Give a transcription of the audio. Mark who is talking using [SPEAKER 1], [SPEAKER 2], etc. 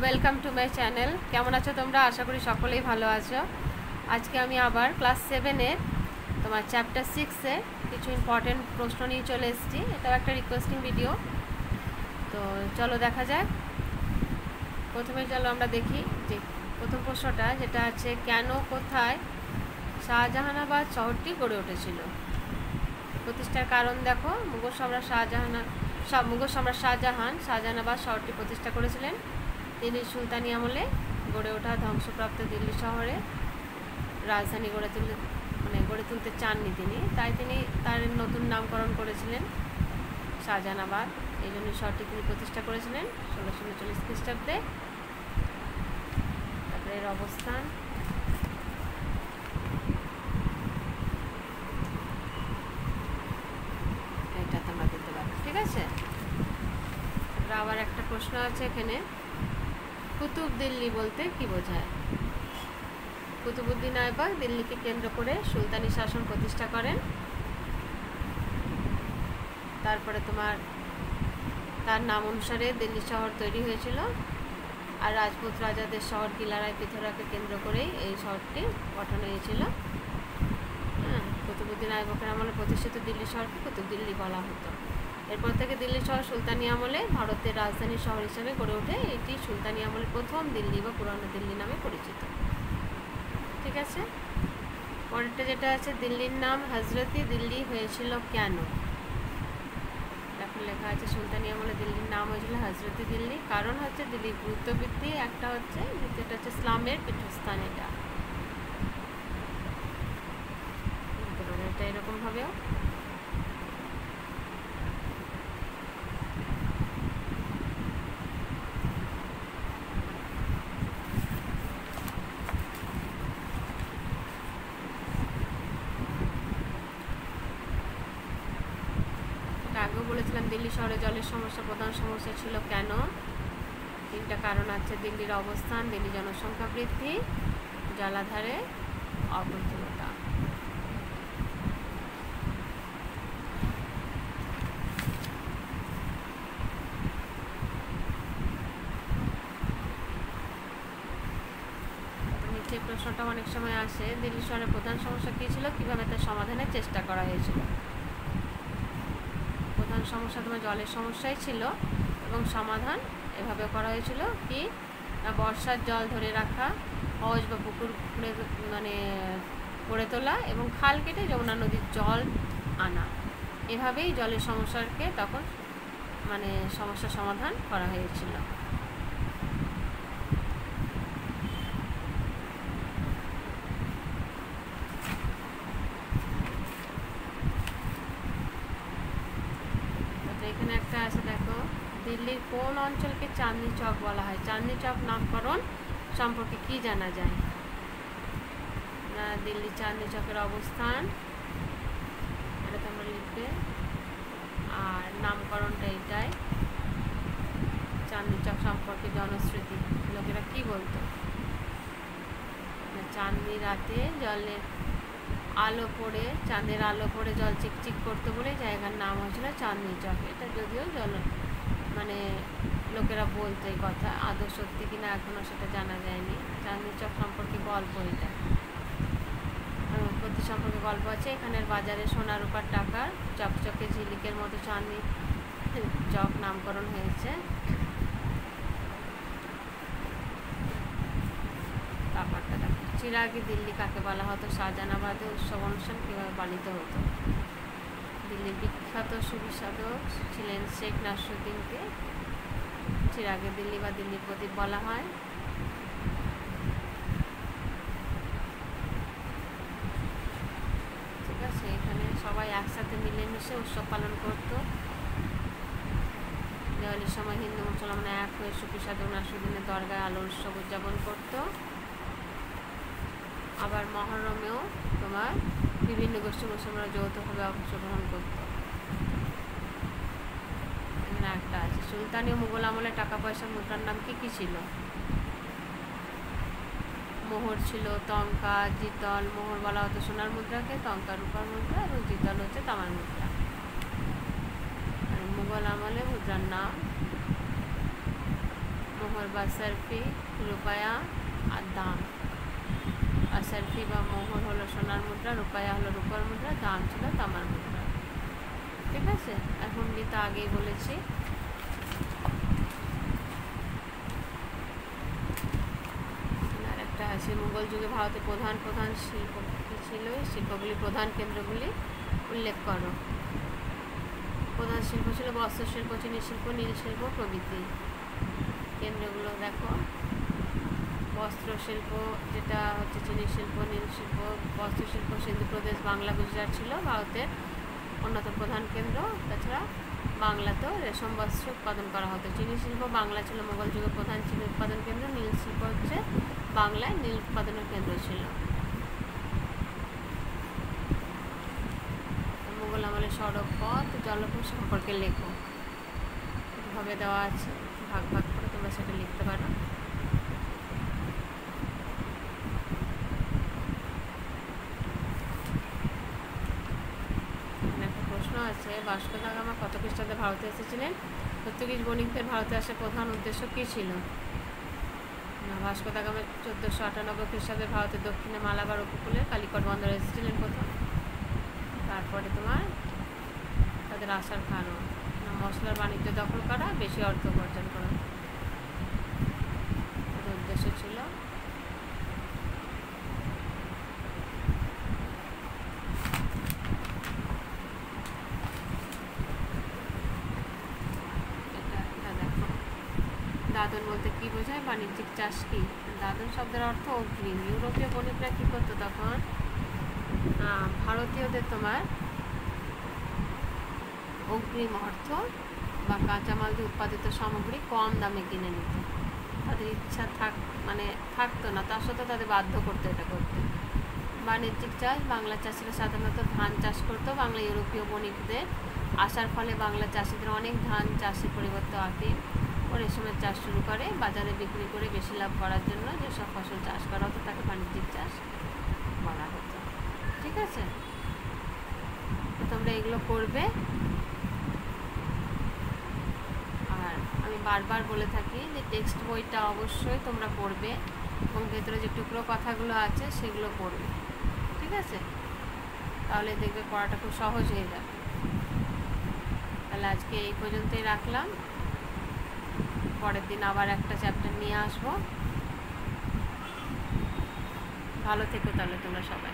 [SPEAKER 1] Welcome to my channel. কেমন আছো তোমরা? আশা করি সকলেই ভালো আছো। আজকে আমি আবার ক্লাস 7-এর তোমার চ্যাপ্টার 6-এ কিছু ইম্পর্টেন্ট প্রশ্ন নিয়ে চলে এসেছি। এটাও একটা রিকোয়েস্টিং ভিডিও, তো চলো দেখা যাক। প্রথমে চলো আমরা দেখি যে প্রথম প্রশ্নটা, যেটা আছে কেন কোথায় শাহজাহানাবাদ শহরটি গড়ে উঠেছিল। প্রতিষ্ঠার কারণ দেখো, মুঘল সম্রাট শাহজাহান শাহজাহানাবাদ শহরটি প্রতিষ্ঠা করেছিলেন। তিনি সুলতানি আমলে গড়ে ওঠা ধ্বংসপ্রাপ্ত দিল্লি শহরে রাজধানী গড়ে তুলতে চাননি তিনি, তাই তিনি তার নতুন নামকরণ করেছিলেন শাহজাহানাবাদ। এই জন্য শহরটি তিনি প্রতিষ্ঠা করেছিলেন 1639 খ্রিস্টাব্দে। তারপরে এর অবস্থান, এটা তোমরা দিতে পারো, ঠিক আছে। আবার একটা প্রশ্ন আছে এখানে, কুতুব দিল্লি বলতে কি বোঝায়? কুতুবউদ্দিন আইবক দিল্লিকে কেন্দ্র করে সুলতানি শাসন প্রতিষ্ঠা করেন। তারপরে তার নাম অনুসারে দিল্লি শহর তৈরি হয়েছিল, আর রাজপুত রাজাদের শহর কিলারায় পিথোরাকে কেন্দ্র করেই এই শহরটি গঠন হয়েছিল। কুতুবউদ্দিন আইবকের আমলে প্রতিষ্ঠিত দিল্লি শহরকে কুতুব দিল্লি বলা হতো। এরপর থেকে দিল্লি শহর সুলতানি আমলে ভারতের রাজধানী শহর হিসেবে গড়ে ওঠে। এটি সুলতানি আমলে প্রথম দিল্লি বা পুরানো দিল্লি নামে পরিচিত, ঠিক আছে। পরেরটা যেটা আছে, দিল্লির নাম হজরতি দিল্লি হয়েছিল কেন? এখন লেখা আছে সুলতানি আমলে দিল্লির নাম হয়েছিল হজরতি দিল্লি, কারণ হচ্ছে দিল্লির গুরুত্ব বৃদ্ধি, একটা হচ্ছে দ্বিতীয়টা হচ্ছে ইসলামের পীঠস্থান। এটা এরকমভাবেও আগেও বলেছিলাম দিল্লি শহরে জলের সমস্যা প্রধান সমস্যা ছিল কেন। তিনটা কারণ আছে: দিল্লির অবস্থান, দিল্লি জনসংখ্যা বৃদ্ধি, জলাধারে অপ্রতুলতা। নিচের প্রশ্নটা অনেক সময় আসে, দিল্লি শহরের প্রধান সমস্যা কী ছিল, কীভাবে তার সমাধানের চেষ্টা করা হয়েছিল? প্রধান সমস্যা তোমার জলের সমস্যাই ছিল, এবং সমাধান এভাবে করা হয়েছিল কি, বর্ষার জল ধরে রাখা, হজ বা পুকুর গড়ে তোলা, এবং খাল কেটে যমুনা নদীর জল আনা। এভাবেই জলের সমস্যাকে তখন সমস্যার সমাধান করা হয়েছিল। এখানে একটা আছে দেখো, দিল্লির কোন অঞ্চলকে চাঁদনি চক বলা হয়? চাঁদনি চক নামকরণ সম্পর্কে কি জানা যায়? দিল্লি চাঁদনি চকের অবস্থান, এটা তোমরা লিখবে, আর নামকরণটা এটাই। চাঁদনি চক সম্পর্কে জনশ্রুতি, লোকেরা কি বলতো? চাঁদনি রাতে চাঁদের আলো পড়ে জল চিকচিক করতে বলে জায়গার নাম হয়েছিল চাঁদনি চক। এটা যদিও লোকেরা বলতো এই কথা, আদৌ সত্যি কিনা এখনো সেটা জানা যায়নি। চাঁদনি চক সম্পর্কে গল্প, এটা প্রতি সম্পর্কে গল্প আছে। এখানের বাজারে সোনা রূপার টাকার চকচকে ঝিলিকের মতো চাঁদনি চক নামকরণ হয়েছে। ব্যাপারটা দেখো, চিরাগি দিল্লি কাকে বলা হতো? শাহজাহানাবাদে উৎসব অনুষ্ঠান কীভাবে পালিত হতো? দিল্লির বিখ্যাত সুবিসাধক ছিলেন শেখ নাসিরুদ্দিনকে চিরাগে দিল্লি বা দিল্লির প্রদীপ বলা হয়। ঠিক আছে, এখানে সবাই একসাথে মিলেমিশে উৎসব পালন করত। দেওয়ালির সময় হিন্দু মুসলমান এক হয়ে সুবিসাধক নাসিরুদ্দিনের দরগায় আলো উৎসব উদযাপন করত। আবার মহরমেও বিভিন্ন গোষ্ঠী মুসলমানরা যৌথভাবে অংশগ্রহণ করত। এখানে একটা আছে, সুলতানি ও মুঘল আমলে টাকা পয়সা মুদ্রার নাম কি ছিল? মোহর ছিল, টঙ্কা, জিতল। মোহর বলা হতো সোনার মুদ্রাকে, টঙ্কা রূপার মুদ্রা, এবং জিতল হচ্ছে তামার মুদ্রা। মুঘল আমলে মুদ্রার নাম মোহর মোহর বা সার্ফি, রূপায়া আর দাম। আর সার্ফি বা মোহর হলো সোনার মুদ্রা, রূপায়া হলো রূপার মুদ্রা, দাম ছিল তামার মুদ্রা। ঠিক আছে, এখন গীতা আগেই বলেছি। আর একটা আছে মুঘল যুগে ভারতের প্রধান প্রধান শিল্প ছিল, শিল্পগুলি প্রধান কেন্দ্রগুলি উল্লেখ করো। প্রধান শিল্প ছিল বস্ত্র শিল্প, চিনি শিল্প, নীল শিল্প প্রভৃতি। কেন্দ্রগুলো দেখো, বস্ত্র শিল্প যেটা হচ্ছে চিনি শিল্প, নীল শিল্প, বস্ত্র শিল্প সিন্ধু প্রদেশ, বাংলা, গুজরাট ছিল ভারতের অন্যতম প্রধান কেন্দ্র। তাছাড়া বাংলাতেও রেশম বস্ত্র উৎপাদন করা হতো। চিনি শিল্প বাংলা ছিল মুঘল যুগের প্রধান চিনি উৎপাদন কেন্দ্র। নীল শিল্প হচ্ছে বাংলায় নীল উৎপাদনের কেন্দ্র ছিল। মুঘল আমলের সড়ক পথ জলপথ সম্পর্কে লেখো। ভাবে দেওয়া আছে, ভাগ ভাগ করে তোমরা সেটা লিখতে পারো। একটা প্রশ্ন আছে, ভাস্কো দা গামা কত খ্রিস্টাব্দে ভারতে এসেছিলেন? পর্তুগিজ বণিকদের ভারতে আসার প্রধান উদ্দেশ্য কী ছিল? না, ভাস্কো দা গামা 1498 খ্রিস্টাব্দে ভারতের দক্ষিণে মালাবার উপকূলে কালিকট বন্দরে এসেছিলেন প্রথম। তারপরে তোমার তাদের আসার কারণ মশলার বাণিজ্য দখল করা, বেশি অর্থ উপার্জন করা উদ্দেশ্য ছিল। দাদন বলতে কি বোঝায়? বাণিজ্যিক চাষ কি? দাদন শব্দের অর্থ অগ্রিম। ইউরোপীয় বণিকরা কি করতো তখন? ভারতীয়দের তোমার অগ্রিম অর্থ বা কাঁচামাল দিয়ে উৎপাদিত সামগ্রী কম দামে কিনে নিত। তাদের ইচ্ছা থাকতো না, তার সত্ত্বেও তাদের বাধ্য করতো এটা করতে। বাণিজ্যিক চাষ, বাংলা চাষিরা সাধারণত ধান চাষ করতো। বাংলা ইউরোপীয় বণিকদের আসার ফলে বাংলা চাষিদের অনেক ধান চাষের পরিবর্তে আফিম ও রেশমের চাষ শুরু করে। বাজারে বিক্রি করে বেশি লাভ করার জন্য যেসব ফসল চাষ করা হতো তাকে বাণিজ্যিক চাষ বলা হতো। ঠিক আছে, তো তোমরা এগুলো করবে। আর আমি বারবার বলে থাকি যে টেক্সট বইটা অবশ্যই তোমরা পড়বে এবং ভেতরে যে টুকরো কথাগুলো আছে সেগুলো পড়বে। ঠিক আছে, তাহলে দেখবে পড়াটা খুব সহজ হয়ে যাবে। তাহলে আজকে এই পর্যন্তই রাখলাম। পরের দিন আবার একটা চ্যাপ্টার নিয়ে আসবো। ভালো থেকো তাহলে তোমরা সবাই।